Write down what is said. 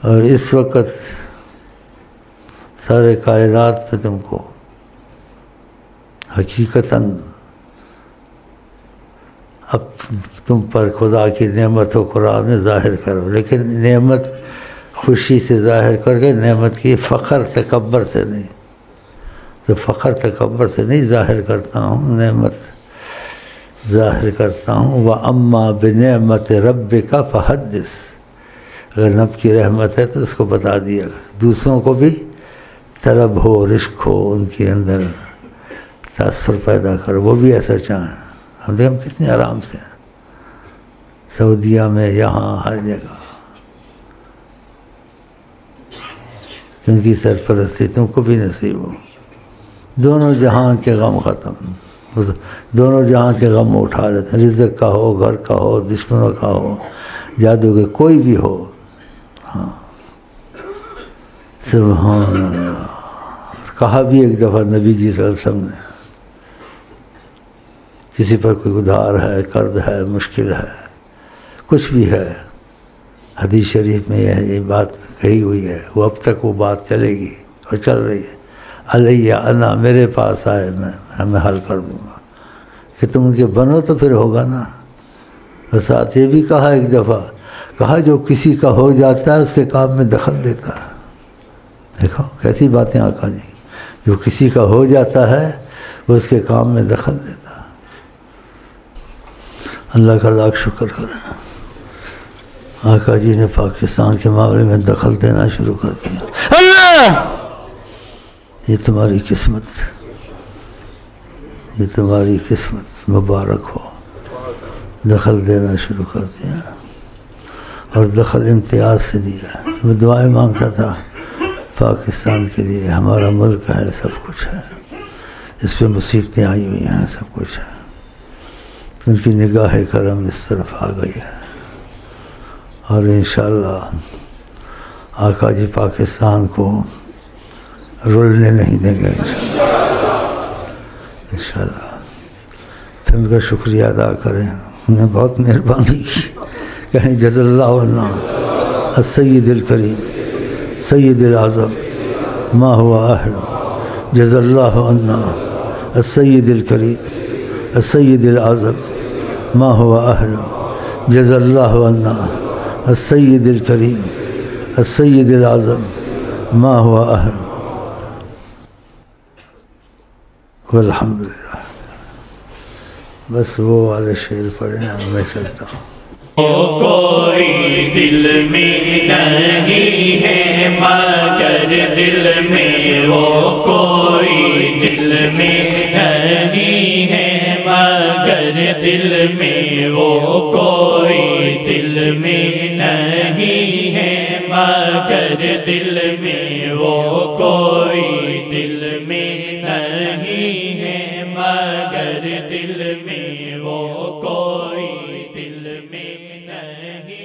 اور اس وقت سارے کائنات پہ تم کو حقیقتاً اب تم پر خدا کی نعمت و قرآن میں ظاہر کرو، لیکن نعمت خوشی سے ظاہر کر کے، نعمت کی فخر تکبر سے نہیں، تو فخر تکبر سے نہیں ظاہر کرتا ہوں، نعمت ظاہر کرتا ہوں۔ وَأَمَّا بِنِعْمَةِ رَبِّكَ فَحَدِّثْ، اگر رب کی رحمت ہے تو اس کو بتا دیا، دوسروں کو بھی طلب ہو، رشق ہو، ان کے اندر تاثر پیدا کرو، وہ بھی ایسا چاہیں۔ ہم دیکھیں کتنے آرام سے ہیں سعودیہ میں، یہاں ہر جگہ، ان کی سرپرستی تم کو بھی نصیب ہو۔ دونوں جہان کے غم ختم، دونوں جہان کے غم اٹھا لیتے ہیں، رزق کا ہو، گھر کا ہو، دشمنوں کا ہو، جادو کے کوئی بھی ہو۔ ہاں سبحان اللہ۔ کہا بھی ایک دفعہ نبی جی صلی اللہ علیہ وسلم نے، کسی پر کوئی ادھار ہے، قرض ہے، مشکل ہے، کچھ بھی ہے، حدیث شریف میں یہ بات کہی ہوئی ہے، وہ اب تک وہ بات چلے گی اور چل رہی ہے، علیہ انا، میرے پاس آئے، میں حل کر دوں گا، کہ تم ان کے بنو تو پھر ہوگا نا۔ اور ساتھ یہ بھی کہا ایک دفعہ، کہا جو کسی کا ہو جاتا ہے اس کے کام میں دخل دیتا ہے۔ دیکھو کیسی باتیں آقا جی، جو کسی کا ہو جاتا ہے وہ اس کے کام میں دخل دیتا ہے۔ اللہ کا لاکھ شکر کریں، آقا جی نے پاکستان کے معاملے میں دخل دینا شروع کر دیا۔ اللہ، یہ تمہاری قسمت، یہ تمہاری قسمت مبارک ہو، دخل دینا شروع کر دیا، اور دخل امتیاز سے دیا۔ میں دعائیں مانگتا تھا پاکستان کے لیے، ہمارا ملک ہے، سب کچھ ہے، اس پہ مصیبتیں آئی ہوئی ہیں، سب کچھ ہے، ان کی نگاہ کرم اس طرف آ گئی ہے، اور انشاءاللہ آقا جی پاکستان کو رلنے نہیں دیں گے انشاءاللہ۔ پھر ان کا شکریہ ادا کریں، انہیں بہت مہربانی کی، کہیں جزا اللہ عنا السید الکریم سید الاعظم ما هو اہل، جزا اللہ عنا السید الکریم السید الاعظم ما هو اہل، جزا اللہ عنا السید الکریم السید الاعظم ما هو اہل، والحمدللہ۔ بس وہ والے شعر پڑھیں، میں چلتا ہوں۔ کوئی دل میں نہیں ہے مگر دل میں، وہ کوئی دل میں نہیں ہے مگر دل میں، وہ کوئی دل میں نہیں ہے مگر دل میں، وہ کوئی دل میں نہیں ہے مگر دل میں، وہ کوئی دل میں نہیں